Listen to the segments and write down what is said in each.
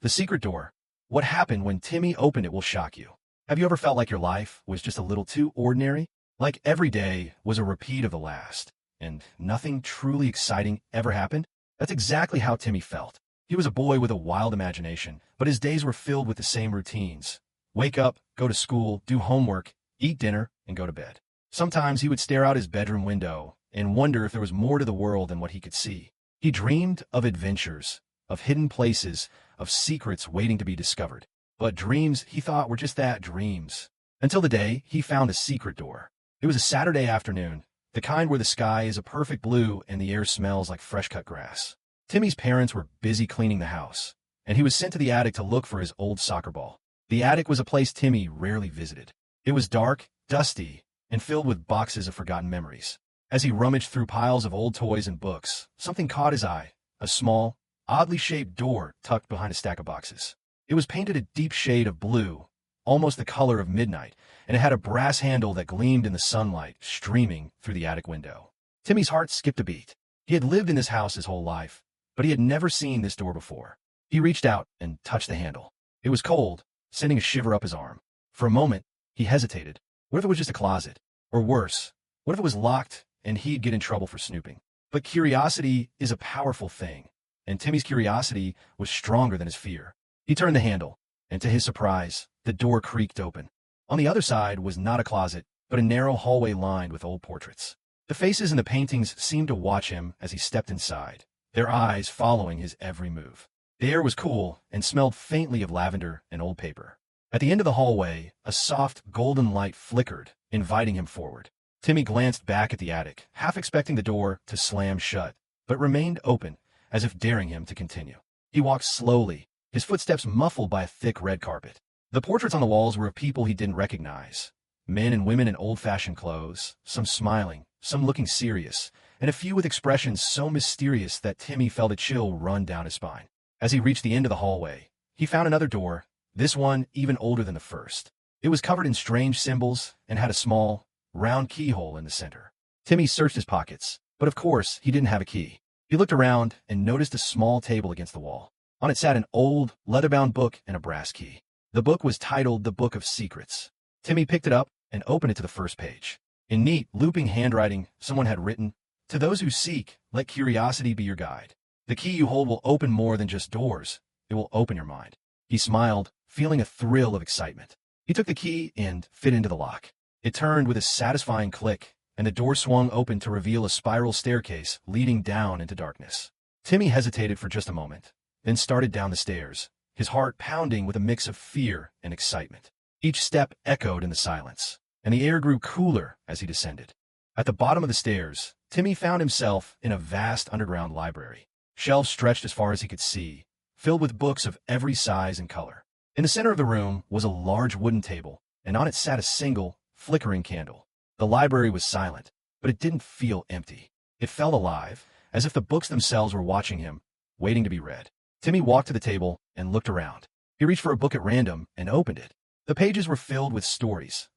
The secret door. What happened when Timmy opened it will shock you. Have you ever felt like your life was just a little too ordinary? Like every day was a repeat of the last, and nothing truly exciting ever happened? That's exactly how Timmy felt. He was a boy with a wild imagination, but his days were filled with the same routines. Wake up, go to school, do homework, eat dinner, and go to bed. Sometimes he would stare out his bedroom window and wonder if there was more to the world than what he could see. He dreamed of adventures, of hidden places, of secrets waiting to be discovered. But dreams, he thought, were just that, dreams. Until the day he found a secret door. It was a Saturday afternoon, the kind where the sky is a perfect blue and the air smells like fresh-cut grass. Timmy's parents were busy cleaning the house, and he was sent to the attic to look for his old soccer ball. The attic was a place Timmy rarely visited. It was dark, dusty, and filled with boxes of forgotten memories. As he rummaged through piles of old toys and books, something caught his eye, a small, oddly shaped door tucked behind a stack of boxes. It was painted a deep shade of blue, almost the color of midnight, and it had a brass handle that gleamed in the sunlight streaming through the attic window. Timmy's heart skipped a beat. He had lived in this house his whole life, but he had never seen this door before. He reached out and touched the handle. It was cold, sending a shiver up his arm. For a moment, he hesitated. What if it was just a closet? Or worse, what if it was locked and he'd get in trouble for snooping? But curiosity is a powerful thing, and Timmy's curiosity was stronger than his fear. He turned the handle, and to his surprise, the door creaked open. On the other side was not a closet, but a narrow hallway lined with old portraits. The faces in the paintings seemed to watch him as he stepped inside, their eyes following his every move. The air was cool and smelled faintly of lavender and old paper. At the end of the hallway, a soft, golden light flickered, inviting him forward. Timmy glanced back at the attic, half expecting the door to slam shut, but remained open, as if daring him to continue. He walked slowly, his footsteps muffled by a thick red carpet. The portraits on the walls were of people he didn't recognize. Men and women in old-fashioned clothes, some smiling, some looking serious, and a few with expressions so mysterious that Timmy felt a chill run down his spine. As he reached the end of the hallway, he found another door, this one even older than the first. It was covered in strange symbols and had a small, round keyhole in the center. Timmy searched his pockets, but of course he didn't have a key. He looked around and noticed a small table against the wall. On it sat an old, leather-bound book and a brass key. The book was titled The Book of Secrets. Timmy picked it up and opened it to the first page. In neat, looping handwriting, someone had written, "To those who seek, let curiosity be your guide. The key you hold will open more than just doors. It will open your mind." He smiled, feeling a thrill of excitement. He took the key and fit into the lock. It turned with a satisfying click, and the door swung open to reveal a spiral staircase leading down into darkness. Timmy hesitated for just a moment, then started down the stairs, his heart pounding with a mix of fear and excitement. Each step echoed in the silence, and the air grew cooler as he descended. At the bottom of the stairs, Timmy found himself in a vast underground library. Shelves stretched as far as he could see, filled with books of every size and color. In the center of the room was a large wooden table, and on it sat a single, flickering candle. The library was silent, but it didn't feel empty. It felt alive, as if the books themselves were watching him, waiting to be read. Timmy walked to the table and looked around. He reached for a book at random and opened it. The pages were filled with stories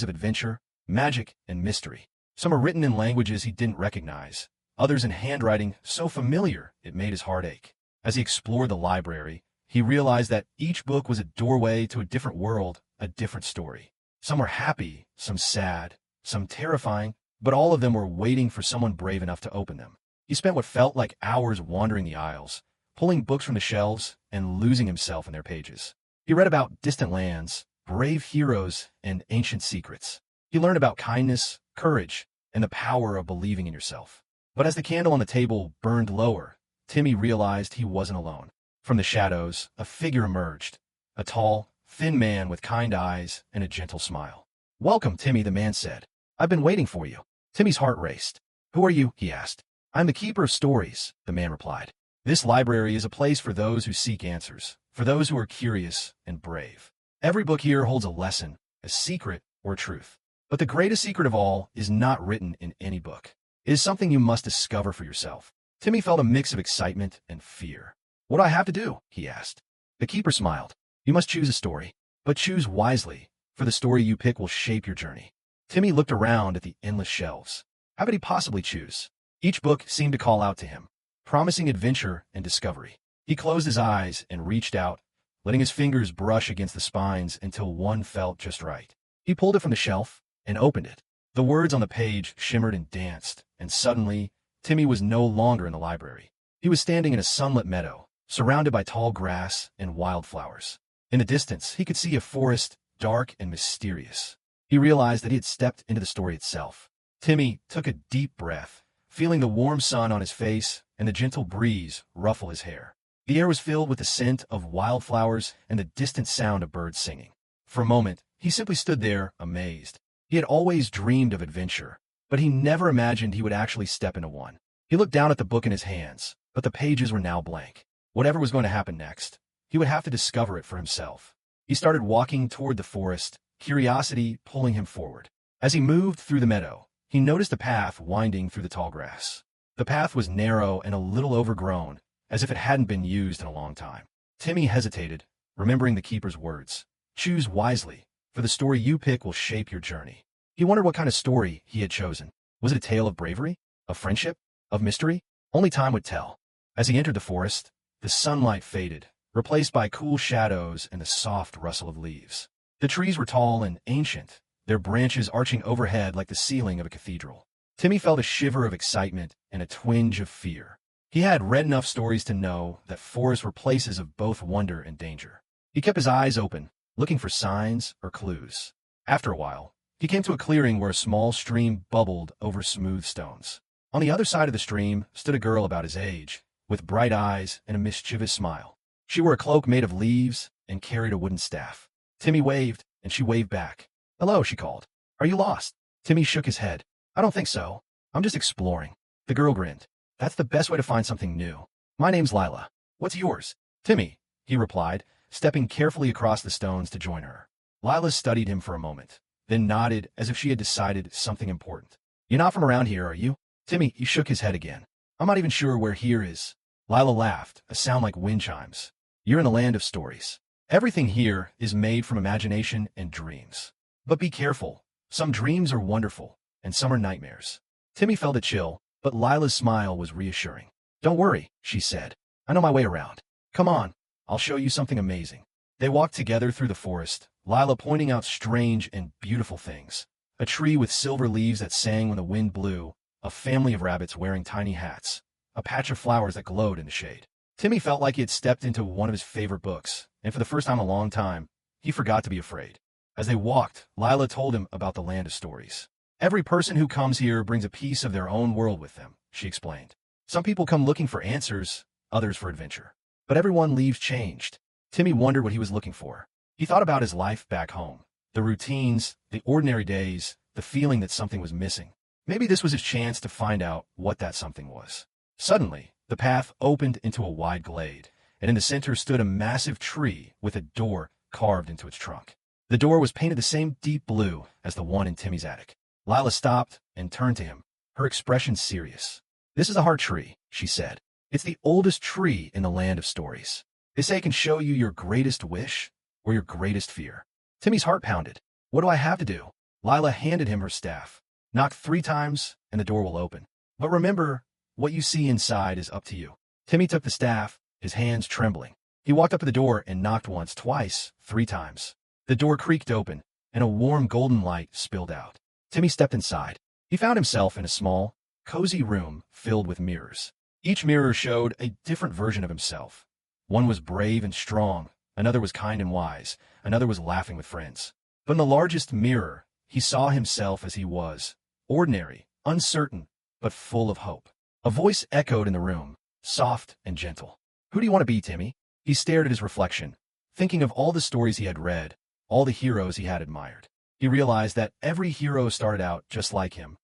of adventure, magic, and mystery. Some were written in languages he didn't recognize, others in handwriting so familiar it made his heart ache. As he explored the library, he realized that each book was a doorway to a different world, a different story. Some were happy, some sad, some terrifying, but all of them were waiting for someone brave enough to open them. He spent what felt like hours wandering the aisles, pulling books from the shelves and losing himself in their pages. He read about distant lands, brave heroes, and ancient secrets. He learned about kindness, courage, and the power of believing in yourself. But as the candle on the table burned lower, Timmy realized he wasn't alone. From the shadows, a figure emerged, a tall, thin man with kind eyes and a gentle smile. "Welcome, Timmy," the man said. "I've been waiting for you." Timmy's heart raced. "Who are you?" he asked. "I'm the keeper of stories," the man replied. "This library is a place for those who seek answers, for those who are curious and brave. Every book here holds a lesson, a secret, or a truth. But the greatest secret of all is not written in any book. It is something you must discover for yourself." Timmy felt a mix of excitement and fear. "What do I have to do?" he asked. The keeper smiled. "You must choose a story, but choose wisely, for the story you pick will shape your journey." Timmy looked around at the endless shelves. How could he possibly choose? Each book seemed to call out to him, promising adventure and discovery. He closed his eyes and reached out, letting his fingers brush against the spines until one felt just right. He pulled it from the shelf and opened it. The words on the page shimmered and danced, and suddenly, Timmy was no longer in the library. He was standing in a sunlit meadow, surrounded by tall grass and wildflowers. In the distance, he could see a forest, dark and mysterious. He realized that he had stepped into the story itself. Timmy took a deep breath, feeling the warm sun on his face and the gentle breeze ruffle his hair. The air was filled with the scent of wildflowers and the distant sound of birds singing. For a moment, he simply stood there, amazed. He had always dreamed of adventure, but he never imagined he would actually step into one. He looked down at the book in his hands, but the pages were now blank. Whatever was going to happen next, he would have to discover it for himself. He started walking toward the forest, curiosity pulling him forward. As he moved through the meadow, he noticed a path winding through the tall grass. The path was narrow and a little overgrown, as if it hadn't been used in a long time. Timmy hesitated, remembering the keeper's words. Choose wisely, for the story you pick will shape your journey. He wondered what kind of story he had chosen. Was it a tale of bravery? Of friendship? Of mystery? Only time would tell. As he entered the forest, the sunlight faded, replaced by cool shadows and the soft rustle of leaves. The trees were tall and ancient, their branches arching overhead like the ceiling of a cathedral. Timmy felt a shiver of excitement and a twinge of fear. He had read enough stories to know that forests were places of both wonder and danger. He kept his eyes open, looking for signs or clues. After a while, he came to a clearing where a small stream bubbled over smooth stones. On the other side of the stream stood a girl about his age, with bright eyes and a mischievous smile. She wore a cloak made of leaves and carried a wooden staff. Timmy waved, and she waved back. Hello, she called. Are you lost? Timmy shook his head. I don't think so. I'm just exploring. The girl grinned. That's the best way to find something new. My name's Lila. What's yours? Timmy, he replied, stepping carefully across the stones to join her. Lila studied him for a moment, then nodded as if she had decided something important. You're not from around here, are you? Timmy, he shook his head again. I'm not even sure where here is. Lila laughed, a sound like wind chimes. You're in the land of stories. Everything here is made from imagination and dreams. But be careful. Some dreams are wonderful, and some are nightmares. Timmy felt a chill, but Lila's smile was reassuring. Don't worry, she said. I know my way around. Come on, I'll show you something amazing. They walked together through the forest, Lila pointing out strange and beautiful things. A tree with silver leaves that sang when the wind blew, a family of rabbits wearing tiny hats, a patch of flowers that glowed in the shade. Timmy felt like he had stepped into one of his favorite books, and for the first time in a long time, he forgot to be afraid. As they walked, Lila told him about the land of stories. Every person who comes here brings a piece of their own world with them, she explained. Some people come looking for answers, others for adventure. But everyone leaves changed. Timmy wondered what he was looking for. He thought about his life back home, the routines, the ordinary days, the feeling that something was missing. Maybe this was his chance to find out what that something was. Suddenly, the path opened into a wide glade, and in the center stood a massive tree with a door carved into its trunk. The door was painted the same deep blue as the one in Timmy's attic. Lila stopped and turned to him, her expression serious. This is a heart tree, she said. It's the oldest tree in the land of stories. They say it can show you your greatest wish or your greatest fear. Timmy's heart pounded. What do I have to do? Lila handed him her staff. Knock 3 times and the door will open. But remember, what you see inside is up to you. Timmy took the staff, his hands trembling. He walked up to the door and knocked once, twice, 3 times. The door creaked open, and a warm golden light spilled out. Timmy stepped inside. He found himself in a small, cozy room filled with mirrors. Each mirror showed a different version of himself. One was brave and strong, another was kind and wise, another was laughing with friends. But in the largest mirror, he saw himself as he was, ordinary, uncertain, but full of hope. A voice echoed in the room, soft and gentle. Who do you want to be, Timmy? He stared at his reflection, thinking of all the stories he had read, all the heroes he had admired. He realized that every hero started out just like him,